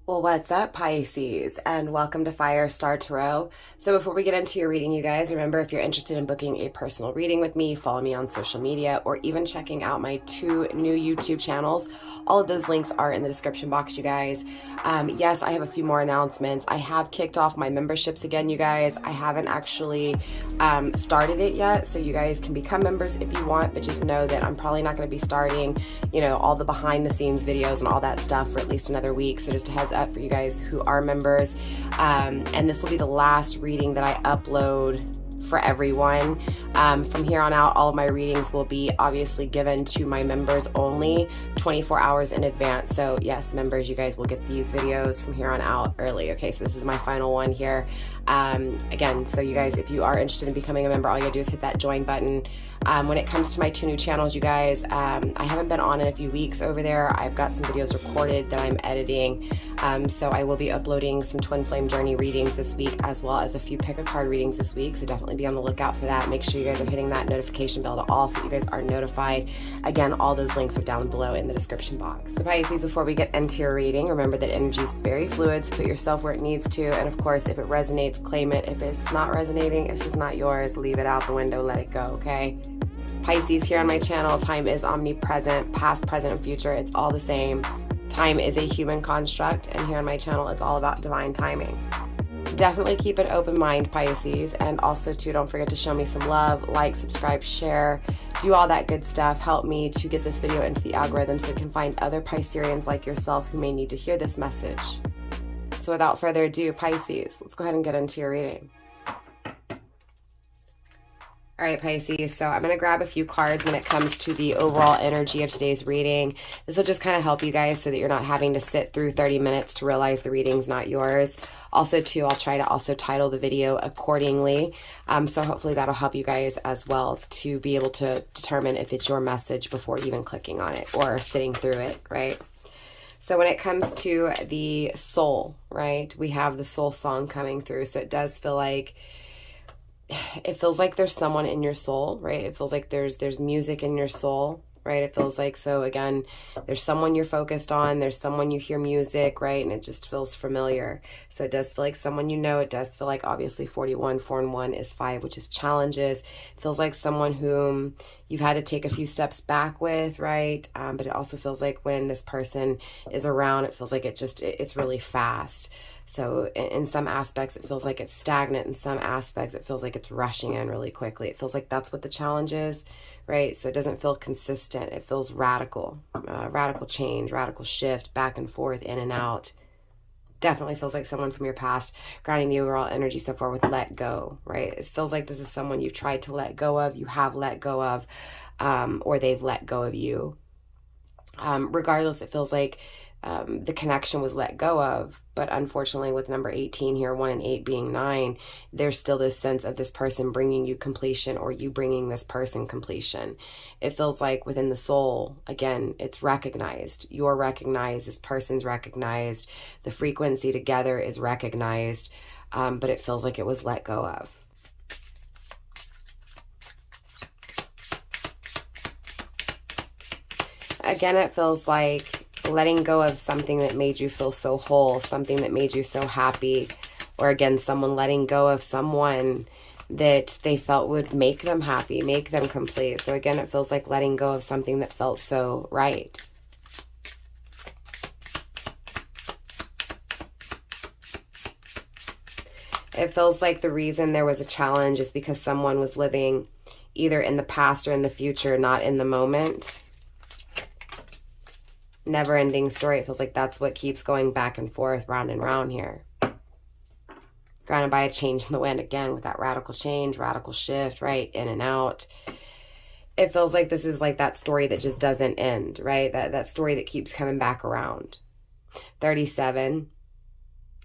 Well, what's up, Pisces, and welcome to Firestar Tarot. So before we get into your reading, you guys, remember if you're interested in booking a personal reading with me, follow me on social media, or even checking out my 2 new YouTube channels. All of those links are in the description box, you guys. Yes, I have a few more announcements. I have kicked off my memberships again, you guys. I haven't actually started it yet, so you guys can become members if you want, but just know that I'm probably not going to be starting, all the behind the scenes videos and all that stuff for at least another week. So just a heads up for you guys who are members. And this will be the last reading that I upload for everyone. From here on out, all of my readings will be obviously given to my members only 24 hours in advance. So yes, members, you guys will get these videos from here on out early. Okay, so this is my final one here. Again, so you guys, if you are interested in becoming a member, all you gotta do is hit that join button. When it comes to my 2 new channels, you guys, I haven't been on in a few weeks over there. I've got some videos recorded that I'm editing. So I will be uploading some twin flame journey readings this week, as well as a few pick a card readings this week. So definitely be on the lookout for that. Make sure you guys are hitting that notification bell to all so that you guys are notified. Again, all those links are down below in the description box. So Pisces, before we get into your reading, remember that energy is very fluid, so put yourself where it needs to. And of course, if it resonates, claim it. If it's not resonating, it's just not yours. Leave it out the window, let it go, okay? Pisces, here on my channel, time is omnipresent, past, present, and future. It's all the same. Time is a human construct, and here on my channel, it's all about divine timing. Definitely keep an open mind, Pisces, and also too, don't forget to show me some love, like, subscribe, share, do all that good stuff. Help me to get this video into the algorithm so it can find other Pisceans like yourself who may need to hear this message. So without further ado, Pisces, let's go ahead and get into your reading. All right, Pisces, so I'm going to grab a few cards when it comes to the overall energy of today's reading. This will just kind of help you guys so that you're not having to sit through 30 minutes to realize the reading's not yours. Also, too, I'll try to also title the video accordingly. So hopefully that'll help you guys as well to be able to determine if it's your message before even clicking on it or sitting through it, right? So when it comes to the soul, right, we have the soul song coming through. So it does feel like there's someone in your soul, right? It feels like there's music in your soul, right? It feels like, so again, there's someone you're focused on, there's someone you hear music, right? And it just feels familiar. So it does feel like someone you know. It does feel like obviously 41, 4 and 1 is 5, which is challenges. It feels like someone whom you've had to take a few steps back with, right? But it also feels like when this person is around, it feels like it's really fast. So in some aspects, it feels like it's stagnant. In some aspects, it feels like it's rushing in really quickly. It feels like that's what the challenge is, right? So it doesn't feel consistent. It feels radical, radical change, radical shift, back and forth, in and out. Definitely feels like someone from your past, grounding the overall energy so far with let go, right? It feels like this is someone you've tried to let go of, you have let go of, or they've let go of you. Regardless, it feels like the connection was let go of, but unfortunately with number 18 here, 1 and 8 being 9, there's still this sense of this person bringing you completion or you bringing this person completion. It feels like within the soul, again, it's recognized. You're recognized, this person's recognized, the frequency together is recognized, but it feels like it was let go of. Again, it feels like letting go of something that made you feel so whole, something that made you so happy, or again, someone letting go of someone that they felt would make them happy, make them complete. So again, it feels like letting go of something that felt so right. It feels like the reason there was a challenge is because someone was living either in the past or in the future, not in the moment. Never-ending story. It feels like that's what keeps going back and forth, round and round here. Grounded by a change in the wind, again, with that radical change, radical shift, right? In and out. It feels like this is like that story that just doesn't end, right? That story that keeps coming back around. 37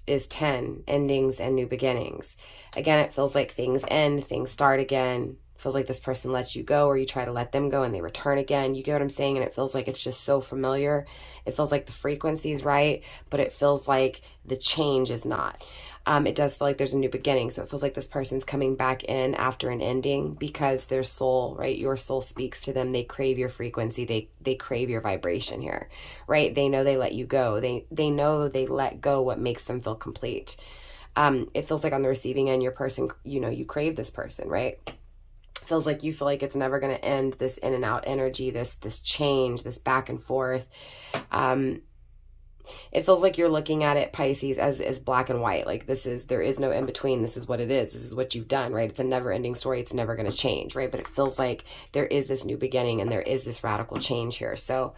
is 10, endings and new beginnings. Again, it feels like things end, things start again. Feels like this person lets you go or you try to let them go and they return again. You get what I'm saying? And it feels like it's just so familiar. It feels like the frequency is right, but it feels like the change is not. It does feel like there's a new beginning. So it feels like this person's coming back in after an ending because their soul, right? Your soul speaks to them. They crave your frequency. They crave your vibration here, right? They know they let you go. They know they let go what makes them feel complete. It feels like on the receiving end, your person, you crave this person, right? Feels like you feel like it's never going to end, this in and out energy, this change, this back and forth. It feels like you're looking at it, Pisces, as black and white. Like there is no in between. This is what it is. This is what you've done, right? It's a never ending story. It's never going to change, right? But it feels like there is this new beginning and there is this radical change here. So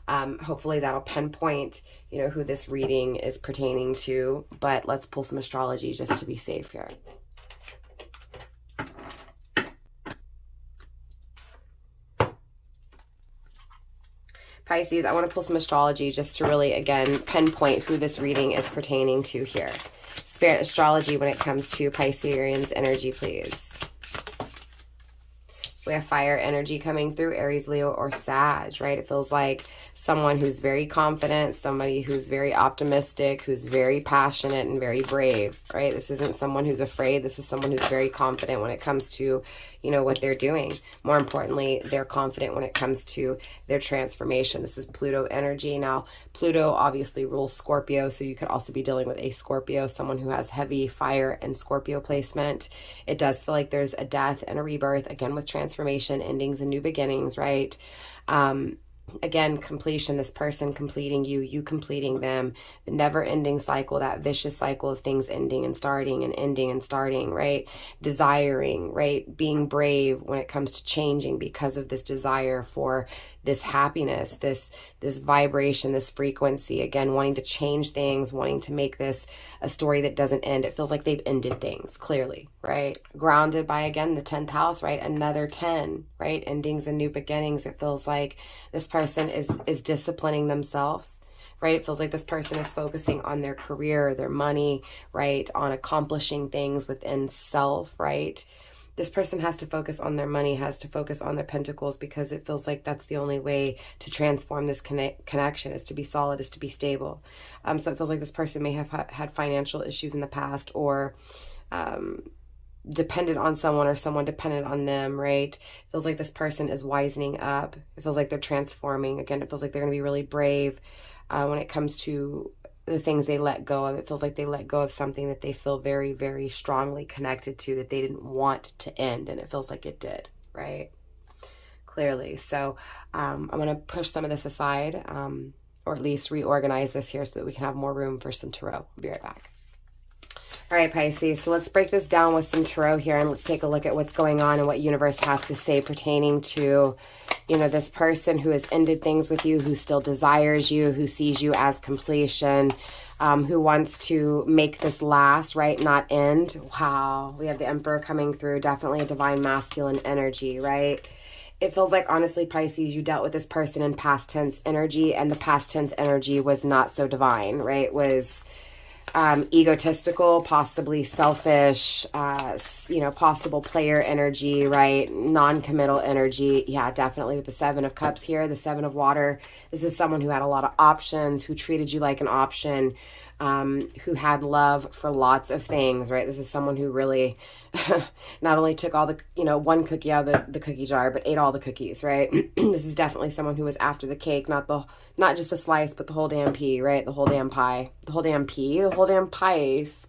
hopefully that'll pinpoint, who this reading is pertaining to. But let's pull some astrology just to be safe here. Pisces, I want to pull some astrology just to really, again, pinpoint who this reading is pertaining to here. Spirit astrology when it comes to Pisceans energy, please. We have fire energy coming through, Aries, Leo, or Sag, right? It feels like someone who's very confident, somebody who's very optimistic, who's very passionate and very brave, right? This isn't someone who's afraid. This is someone who's very confident when it comes to, what they're doing. More importantly, they're confident when it comes to their transformation. This is Pluto energy. Now, Pluto obviously rules Scorpio, so you could also be dealing with a Scorpio, someone who has heavy fire and Scorpio placement. It does feel like there's a death and a rebirth, again, with transformation, endings, and new beginnings, right? Again, completion, this person completing you, you completing them, the never-ending cycle, that vicious cycle of things ending and starting and ending and starting, right? Desiring, right? Being brave when it comes to changing because of this desire for this happiness, this vibration, this frequency, again, wanting to change things, wanting to make this a story that doesn't end. It feels like they've ended things, clearly, right? Grounded by, again, the 10th house, right? Another 10, right? Endings and new beginnings. It feels like this person is disciplining themselves, right? It feels like this person is focusing on their career, their money, right? On accomplishing things within self, right? This person has to focus on their money, has to focus on their pentacles, because it feels like that's the only way to transform this connection, is to be solid, is to be stable. So it feels like this person may have had financial issues in the past, or dependent on someone, or someone dependent on them, right? It feels like this person is wisening up. It feels like they're transforming. Again, it feels like they're going to be really brave when it comes to the things they let go of. It feels like they let go of something that they feel very, very strongly connected to, that they didn't want to end, and it feels like it did, right? Clearly. So I'm going to push some of this aside, or at least reorganize this here so that we can have more room for some tarot. I'll be right back. All right, Pisces, so let's break this down with some tarot here, and let's take a look at what's going on and what universe has to say pertaining to, this person who has ended things with you, who still desires you, who sees you as completion, who wants to make this last, right, not end. Wow, we have the Emperor coming through, definitely a divine masculine energy, right? It feels like, honestly, Pisces, you dealt with this person in past tense energy, and the past tense energy was not so divine, right? It was egotistical, possibly selfish, possible player energy, right? Non-committal energy. Yeah, definitely with the 7 of Cups here, the 7 of Water. This is someone who had a lot of options, who treated you like an option, who had love for lots of things, right? This is someone who really not only took all the, one cookie out of the cookie jar, but ate all the cookies, right? This is definitely someone who was after the cake, not just a slice, but the whole damn pea, right? The whole damn pie, the whole damn pea, the whole damn pies,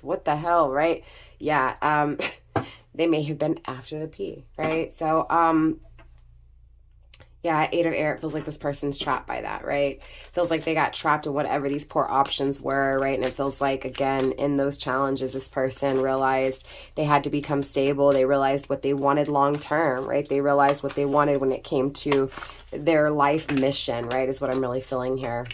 what the hell, right? Yeah, they may have been after the pea, right? So, yeah, 8 of Air, it feels like this person's trapped by that, right? Feels like they got trapped in whatever these poor options were, right? And it feels like, again, in those challenges, this person realized they had to become stable. They realized what they wanted long-term, right? They realized what they wanted when it came to their life mission, right, is what I'm really feeling here.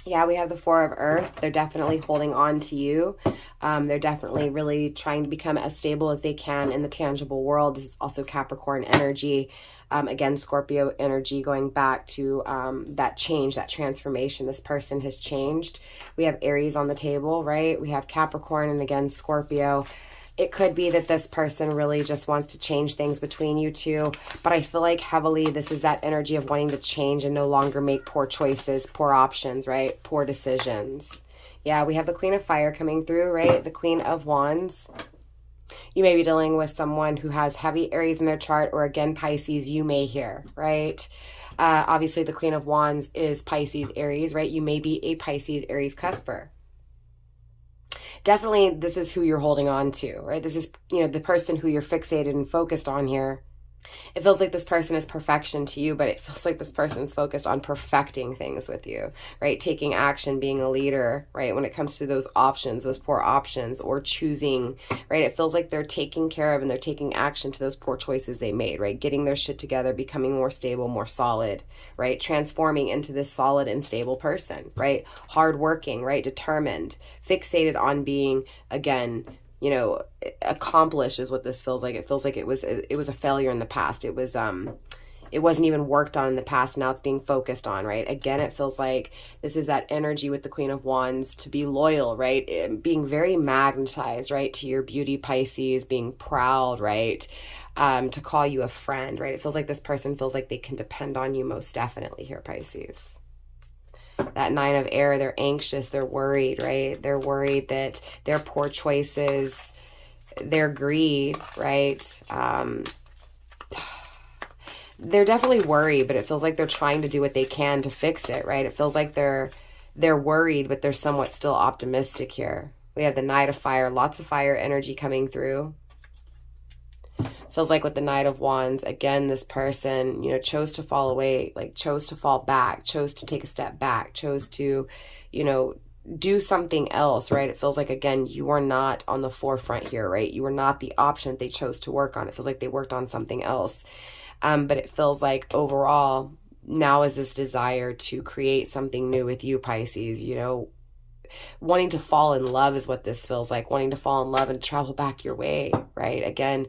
Yeah, we have the 4 of Earth. They're definitely holding on to you. They're definitely really trying to become as stable as they can in the tangible world. This is also Capricorn energy. Again, Scorpio energy, going back to that change, that transformation. This person has changed. We have Aries on the table, right? We have Capricorn, and again, Scorpio. It could be that this person really just wants to change things between you two, but I feel like heavily this is that energy of wanting to change and no longer make poor choices, poor options, right? Poor decisions. Yeah, we have the Queen of Fire coming through, right? The Queen of Wands. You may be dealing with someone who has heavy Aries in their chart, or again, Pisces, you may hear, right? Obviously, the Queen of Wands is Pisces, Aries, right? You may be a Pisces, Aries cusper. Definitely, this is who you're holding on to, right? This is, you know, the person who you're fixated and focused on here. It feels like this person is perfection to you, but it feels like this person's focused on perfecting things with you, right? Taking action, being a leader, right? When it comes to those options, those poor options, or choosing, right? It feels like they're taking care of and they're taking action to those poor choices they made, right? Getting their shit together, becoming more stable, more solid, right? Transforming into this solid and stable person, right? Hardworking, right? Determined, fixated on being, again, you know, accomplish is what this feels like. It feels like it was a failure in the past. It wasn't even worked on in the past. Now it's being focused on, right? Again, it feels like this is that energy with the Queen of Wands to be loyal, right? Being very magnetized, right? To your beauty, Pisces, being proud, right? To call you a friend, right? It feels like this person feels like they can depend on you most definitely here, Pisces. That Nine of Air, they're anxious, they're worried, right? They're worried that their poor choices, their greed, right? They're definitely worried, but it feels like they're trying to do what they can to fix it, right? It feels like they're worried, but they're somewhat still optimistic here. We have the Knight of Fire, lots of fire energy coming through. Feels like with the Knight of Wands, again, this person, you know, chose to fall away, like chose to fall back, chose to take a step back, chose to, you know, do something else, right? It feels like, again, you are not on the forefront here, right? You are not the option that they chose to work on. It feels like they worked on something else. But it feels like overall, now is this desire to create something new with you, Pisces, you know, wanting to fall in love is what this feels like, wanting to fall in love and travel back your way, right? Again,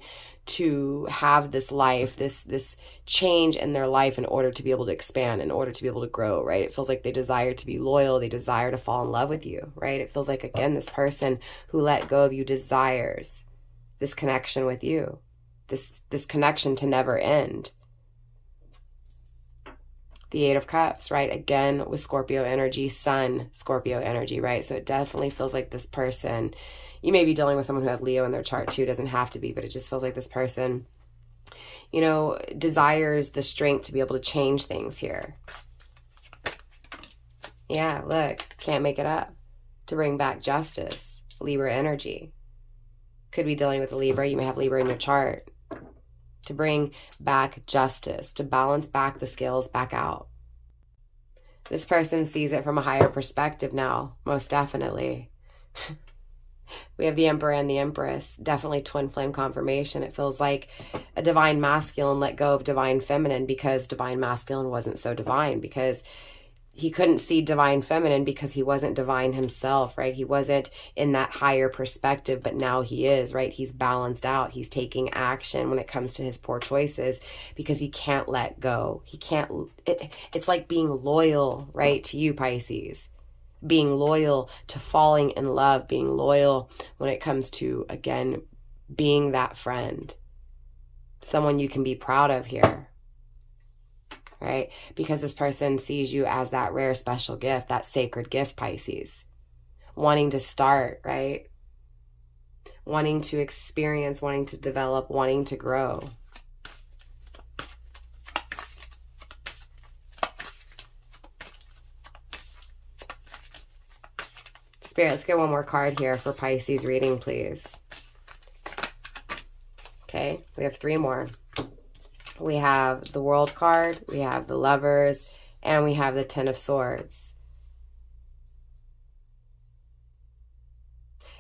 to have this life, this change in their life in order to be able to expand, in order to be able to grow, right? It feels like they desire to be loyal, they desire to fall in love with you, right? It feels like, again, this person who let go of you desires this connection with you, this connection to never end. The Eight of Cups, right? Again, with Scorpio energy, Sun, Scorpio energy, right? So it definitely feels like this person, you may be dealing with someone who has Leo in their chart too. It doesn't have to be, but it just feels like this person, you know, desires the strength to be able to change things here. Yeah, look, can't make it up. To bring back justice, Libra energy. Could be dealing with a Libra. You may have Libra in your chart. To bring back justice, to balance back the scales back out. This person sees it from a higher perspective now, most definitely. We have the Emperor and the Empress, definitely twin flame confirmation. It feels like a divine masculine let go of divine feminine because divine masculine wasn't so divine, because he couldn't see divine feminine because he wasn't divine himself, right? He wasn't in that higher perspective, but now he is, right? He's balanced out. He's taking action when it comes to his poor choices because he can't let go. He can't, it's like being loyal, right, to you, Pisces. Being loyal to falling in love, being loyal when it comes to, again, being that friend. Someone you can be proud of here. Right? Because this person sees you as that rare special gift, that sacred gift, Pisces. Wanting to start, right? Wanting to experience, wanting to develop, wanting to grow. Spirit, let's get one more card here for Pisces reading, please. Okay, we have 3 more. We have the World card, we have the Lovers, and we have the Ten of Swords.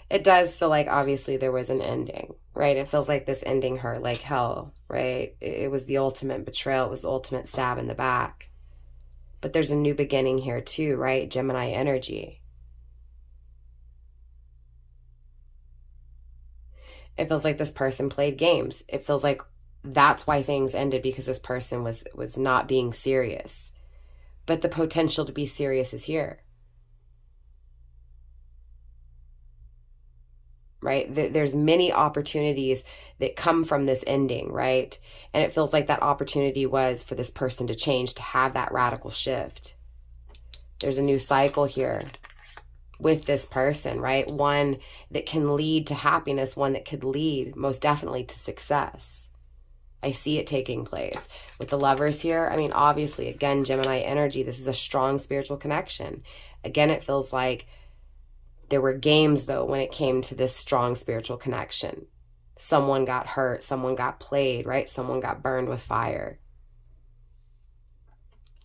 It does feel like, obviously, there was an ending, right? It feels like this ending hurt like hell, right? It was the ultimate betrayal. It was the ultimate stab in the back. But there's a new beginning here too, right? Gemini energy. It feels like this person played games. It feels like that's why things ended, because this person was not being serious. But the potential to be serious is here. Right? There's many opportunities that come from this ending, right? And it feels like that opportunity was for this person to change, to have that radical shift. There's a new cycle here. with this person, right? One that can lead to happiness, one that could lead most definitely to success. I see it taking place. With the Lovers here, I mean, obviously, again, Gemini energy, this is a strong spiritual connection. Again, it feels like there were games, though, when it came to this strong spiritual connection. Someone got hurt, someone got played, right? Someone got burned with fire.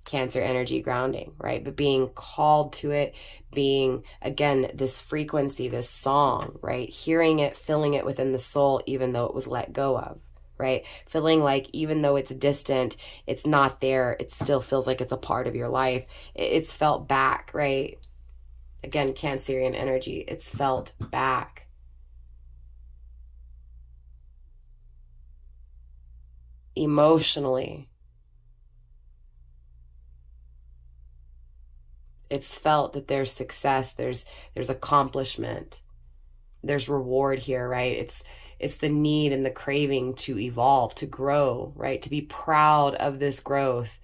Cancer energy grounding, right? But being called to it, being, again, this frequency, this song, right? Hearing it, feeling it within the soul, even though it was let go of, right? Feeling like even though it's distant, it's not there, it still feels like it's a part of your life. It's felt back, right? Again, Cancerian energy, it's felt back. Emotionally, it's felt that there's success, there's accomplishment, there's reward here, right? It's the need and the craving to evolve, to grow, right? To be proud of this growth,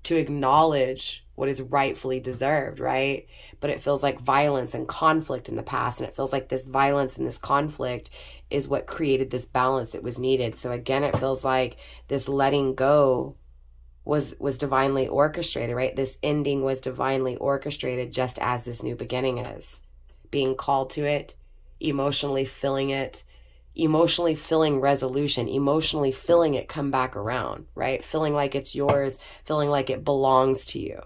to acknowledge what is rightfully deserved, right? But it feels like violence and conflict in the past, and it feels like this violence and this conflict is what created this balance that was needed. So again, it feels like this letting go was divinely orchestrated, right? This ending was divinely orchestrated, just as this new beginning is. Being called to it, emotionally feeling it, emotionally feeling resolution, emotionally feeling it come back around, right? Feeling like it's yours, feeling like it belongs to you,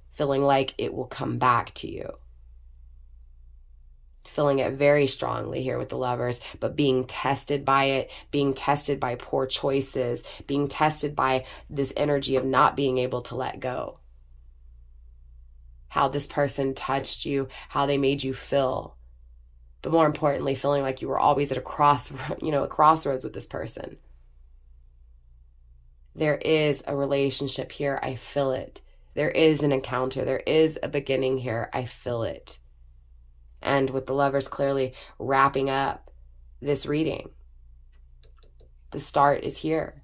feeling like it will come back to you. Feeling it very strongly here with the Lovers, but being tested by it, being tested by poor choices, being tested by this energy of not being able to let go. How this person touched you, how they made you feel. But more importantly, feeling like you were always at a crossroads with this person. There is a relationship here. I feel it. There is an encounter. There is a beginning here. I feel it. And with the Lovers clearly wrapping up this reading, the start is here.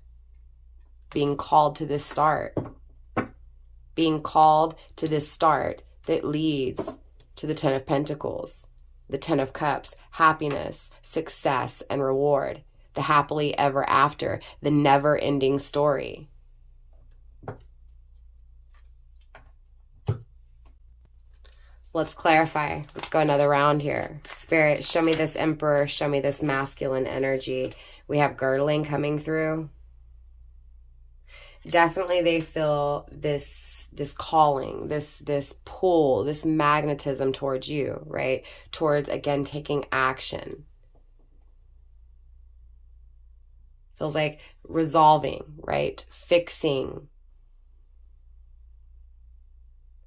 Being called to this start. Being called to this start that leads to the Ten of Pentacles, the Ten of Cups, happiness, success, and reward, the happily ever after, the never-ending story. Let's clarify. Let's go another round here. Spirit, show me this Emperor. Show me this masculine energy. We have girdling coming through. Definitely they feel this calling, this pull, this magnetism towards you, right? Towards, again, taking action. Feels like resolving, right? Fixing.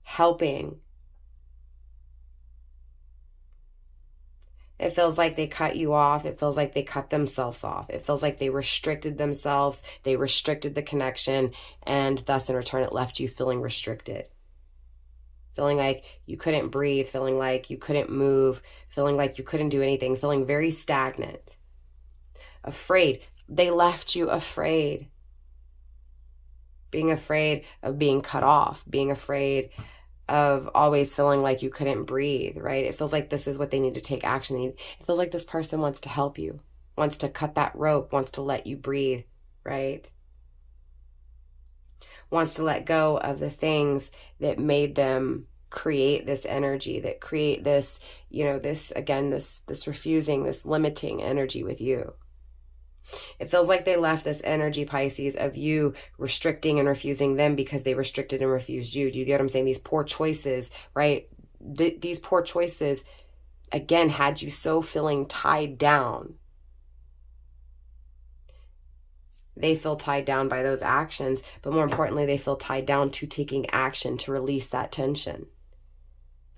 Helping. It feels like they cut you off. It feels like they cut themselves off. It feels like they restricted themselves. They restricted the connection, and thus in return it left you feeling restricted. Feeling like you couldn't breathe, feeling like you couldn't move, feeling like you couldn't do anything, feeling very stagnant. Afraid. They left you afraid. Being afraid of being cut off, being afraid of always feeling like you couldn't breathe, right? It feels like this is what they need to take action. It feels like this person wants to help you, wants to cut that rope, wants to let you breathe, right? Wants to let go of the things that made them create this energy, that create this, this, again, this refusing, this limiting energy with you. It feels like they left this energy, Pisces, of you restricting and refusing them because they restricted and refused you. Do you get what I'm saying? These poor choices, right? These poor choices, again, had you so feeling tied down. They feel tied down by those actions, but more importantly, they feel tied down to taking action to release that tension.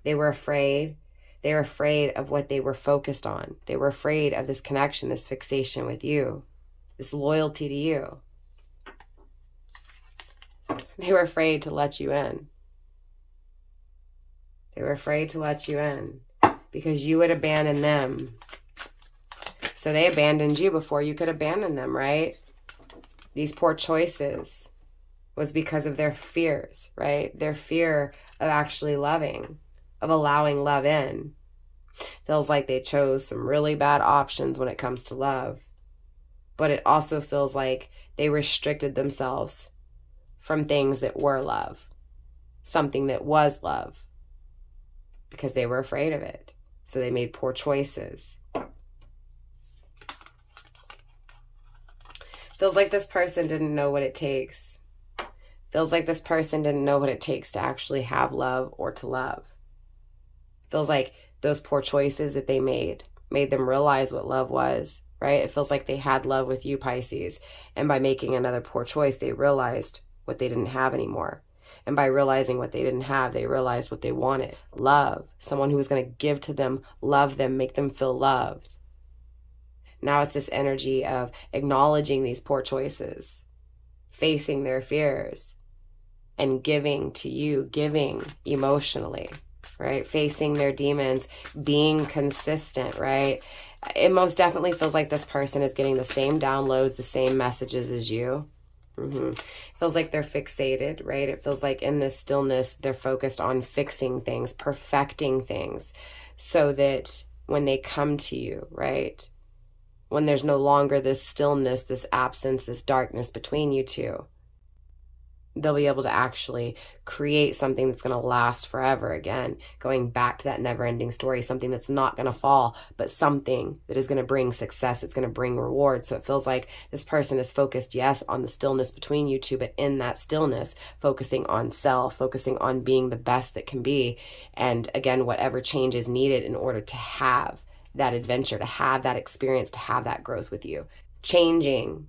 They were afraid. They were afraid of what they were focused on. They were afraid of this connection, this fixation with you, this loyalty to you. They were afraid to let you in. They were afraid to let you in because you would abandon them. So they abandoned you before you could abandon them, right? These poor choices was because of their fears, right? Their fear of actually loving, of allowing love in. Feels like they chose some really bad options when it comes to love. But it also feels like they restricted themselves from things that were love, something that was love, because they were afraid of it. So they made poor choices. Feels like this person didn't know what it takes. Feels like this person didn't know what it takes to actually have love or to love. Feels like those poor choices that they made them realize what love was, right? It feels like they had love with you, Pisces. And by making another poor choice, they realized what they didn't have anymore. And by realizing what they didn't have, they realized what they wanted. Love. Someone who was going to give to them, love them, make them feel loved. Now it's this energy of acknowledging these poor choices, facing their fears, and giving to you, giving emotionally, right? Facing their demons, being consistent, right? It most definitely feels like this person is getting the same downloads, the same messages as you. It feels like they're fixated, right? It feels like in this stillness, they're focused on fixing things, perfecting things, so that when they come to you, right? When there's no longer this stillness, this absence, this darkness between you two, they'll be able to actually create something that's going to last forever again, going back to that never-ending story, something that's not going to fall, but something that is going to bring success, it's going to bring reward. So it feels like this person is focused, yes, on the stillness between you two, but in that stillness, focusing on self, focusing on being the best that can be, and again, whatever change is needed in order to have that adventure, to have that experience, to have that growth with you. Changing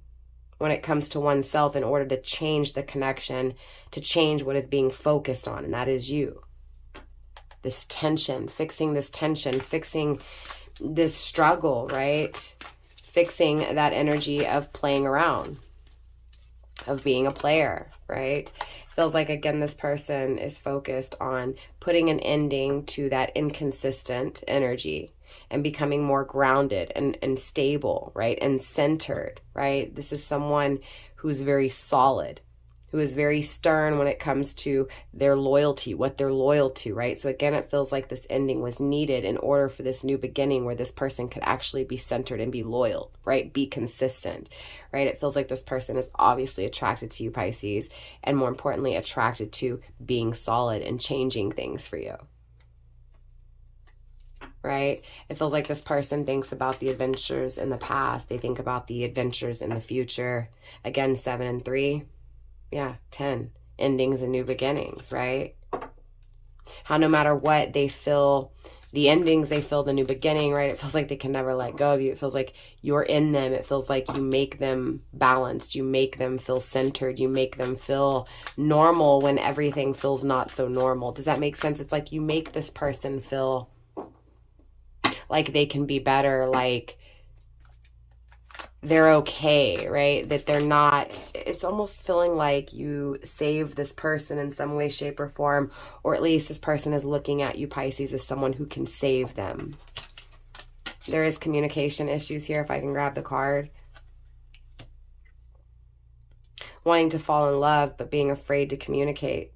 when it comes to oneself in order to change the connection, to change what is being focused on, and that is you. This tension, fixing this tension, fixing this struggle, right? Fixing that energy of playing around, of being a player, right? Feels like, again, this person is focused on putting an ending to that inconsistent energy and becoming more grounded and stable, right? And centered, right? This is someone who's very solid, who is very stern when it comes to their loyalty, what they're loyal to, right? So again, it feels like this ending was needed in order for this new beginning where this person could actually be centered and be loyal, right? Be consistent, right? It feels like this person is obviously attracted to you, Pisces, and more importantly, attracted to being solid and changing things for you. Right? It feels like this person thinks about the adventures in the past. They think about the adventures in the future. Again, 7 and 3. Yeah, 10. Endings and new beginnings, right? How no matter what, they feel the endings, they feel the new beginning, right? It feels like they can never let go of you. It feels like you're in them. It feels like you make them balanced. You make them feel centered. You make them feel normal when everything feels not so normal. Does that make sense? It's like you make this person feel like they can be better, like they're okay, right? That they're not, it's almost feeling like you save this person in some way, shape, or form, or at least this person is looking at you, Pisces, as someone who can save them. There is communication issues here, if I can grab the card. Wanting to fall in love, but being afraid to communicate.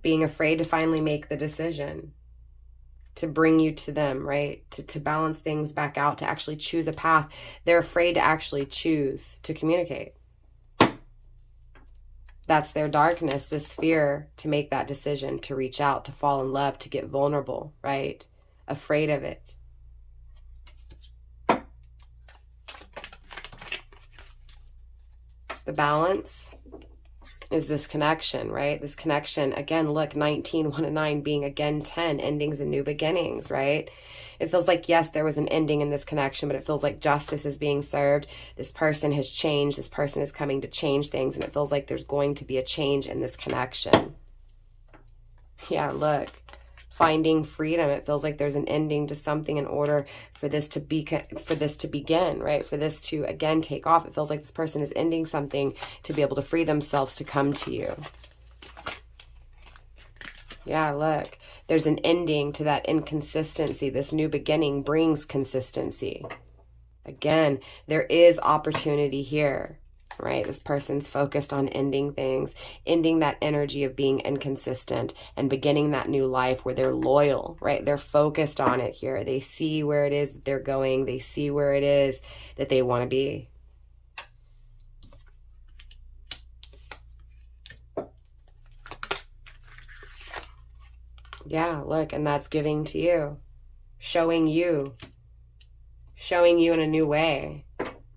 Being afraid to finally make the decision to bring you to them, right? To balance things back out, to actually choose a path. They're afraid to actually choose to communicate. That's their darkness, this fear to make that decision, to reach out, to fall in love, to get vulnerable, right? Afraid of it. The balance is this connection, right? This connection, again, look, 19, 1 and 9 being again 10, endings and new beginnings, right? It feels like, yes, there was an ending in this connection, but it feels like justice is being served. This person has changed. This person is coming to change things, and it feels like there's going to be a change in this connection. Yeah, look. Finding freedom. It feels like there's an ending to something in order for this to begin, right? For this to again take off. It feels like this person is ending something to be able to free themselves to come to you. Yeah, look. There's an ending to that inconsistency. This new beginning brings consistency. Again, there is opportunity here. right? This person's focused on ending things, ending that energy of being inconsistent and beginning that new life where they're loyal, right? They're focused on it here. They see where it is that they're going. They see where it is that they want to be. Yeah, look, and that's giving to you, showing you in a new way,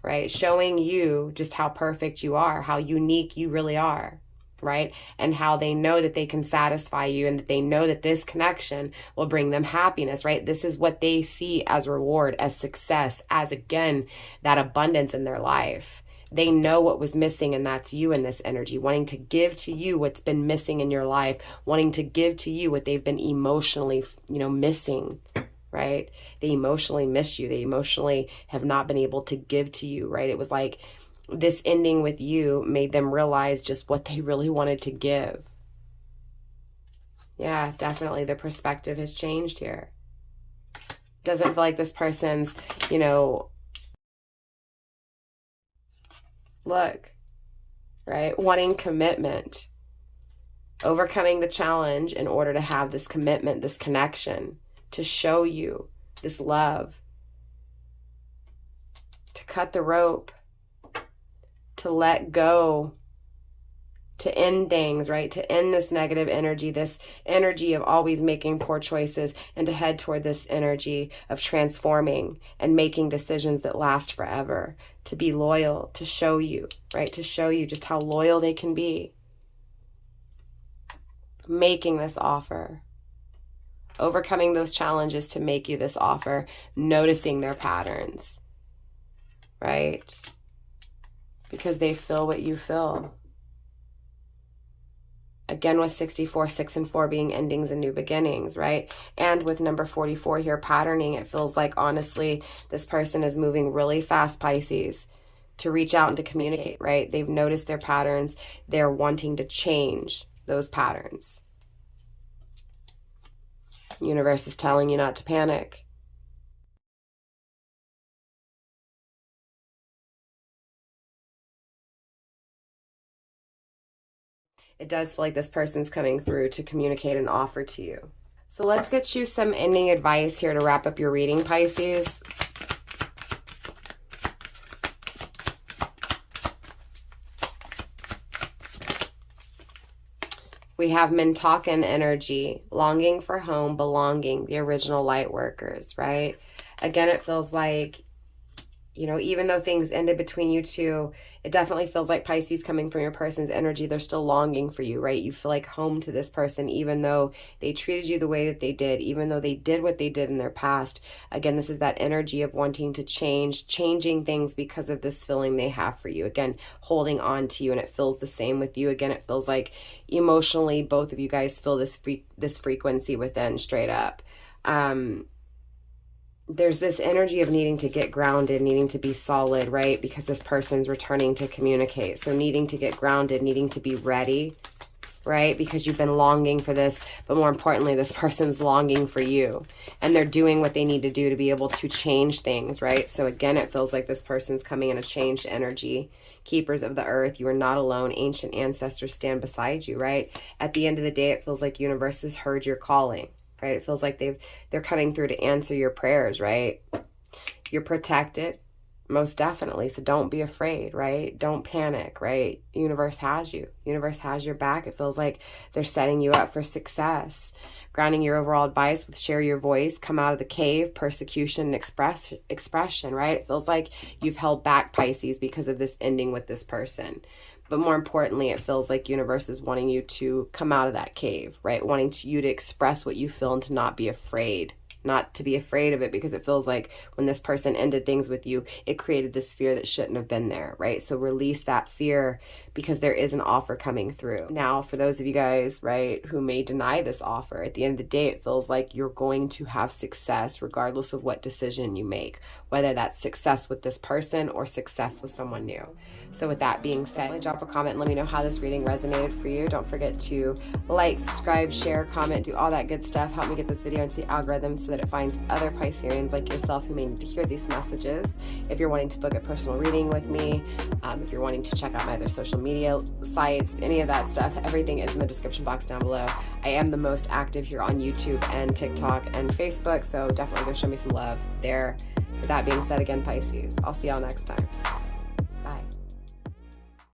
right? Showing you just how perfect you are, how unique you really are, right? And how they know that they can satisfy you and that they know that this connection will bring them happiness, right? This is what they see as reward, as success, as, again, that abundance in their life. They know what was missing, and that's you in this energy, wanting to give to you what's been missing in your life, wanting to give to you what they've been emotionally, missing, right? They emotionally miss you. They emotionally have not been able to give to you, right? It was like this ending with you made them realize just what they really wanted to give. Yeah, definitely the perspective has changed here. Doesn't feel like this person's, look, right? Wanting commitment, overcoming the challenge in order to have this commitment, this connection, to show you this love, to cut the rope, to let go, to end things, right? To end this negative energy, this energy of always making poor choices, and to head toward this energy of transforming and making decisions that last forever, to be loyal, to show you, right? To show you just how loyal they can be. Making this offer, overcoming those challenges to make you this offer, noticing their patterns, right? Because they feel what you feel. Again, with 64, 6 and 4 being endings and new beginnings, right? And with number 44 here, patterning, it feels like, honestly, this person is moving really fast, Pisces, to reach out and to communicate, right? They've noticed their patterns. They're wanting to change those patterns. Universe is telling you not to panic. It does feel like this person's coming through to communicate an offer to you. So let's get you some ending advice here to wrap up your reading, Pisces. We have Mintakan energy, longing for home, belonging, the original light workers, right? Again, it feels like, even though things ended between you two, it definitely feels like, Pisces, coming from your person's energy, they're still longing for you, right? You feel like home to this person, even though they treated you the way that they did, even though they did what they did in their past. Again, this is that energy of wanting to change, changing things because of this feeling they have for you. Again, holding on to you, and it feels the same with you. Again, it feels like emotionally, both of you guys feel this frequency within, straight up. There's this energy of needing to get grounded, needing to be solid, right? Because this person's returning to communicate. So needing to get grounded, needing to be ready, right? Because you've been longing for this, but more importantly, this person's longing for you. And they're doing what they need to do to be able to change things, right? So again, it feels like this person's coming in a changed energy. Keepers of the earth, you are not alone. Ancient ancestors stand beside you, right? At the end of the day, it feels like universe has heard your calling. Right? It feels like they're coming through to answer your prayers, right? You're protected, most definitely. So don't be afraid, right? Don't panic, right? Universe has you. Universe has your back. It feels like they're setting you up for success. Grounding your overall advice with share your voice, come out of the cave, persecution, and expression, right? It feels like you've held back, Pisces, because of this ending with this person. But more importantly, it feels like universe is wanting you to come out of that cave, right? Wanting you to express what you feel and to not be afraid. Not to be afraid of it, because it feels like when this person ended things with you, it created this fear that shouldn't have been there, right? So release that fear, because there is an offer coming through. Now, for those of you guys, right, who may deny this offer, at the end of the day, it feels like you're going to have success regardless of what decision you make, whether that's success with this person or success with someone new. So with that being said, drop a comment and let me know how this reading resonated for you. Don't forget to like, subscribe, share, comment, do all that good stuff. Help me get this video into the algorithm so that it finds other Pisceans like yourself who may need to hear these messages. If you're wanting to book a personal reading with me, if you're wanting to check out my other social media sites, any of that stuff, everything is in the description box down below. I am the most active here on YouTube and TikTok and Facebook, so definitely go show me some love there. With that being said, again, Pisces, I'll see y'all next time.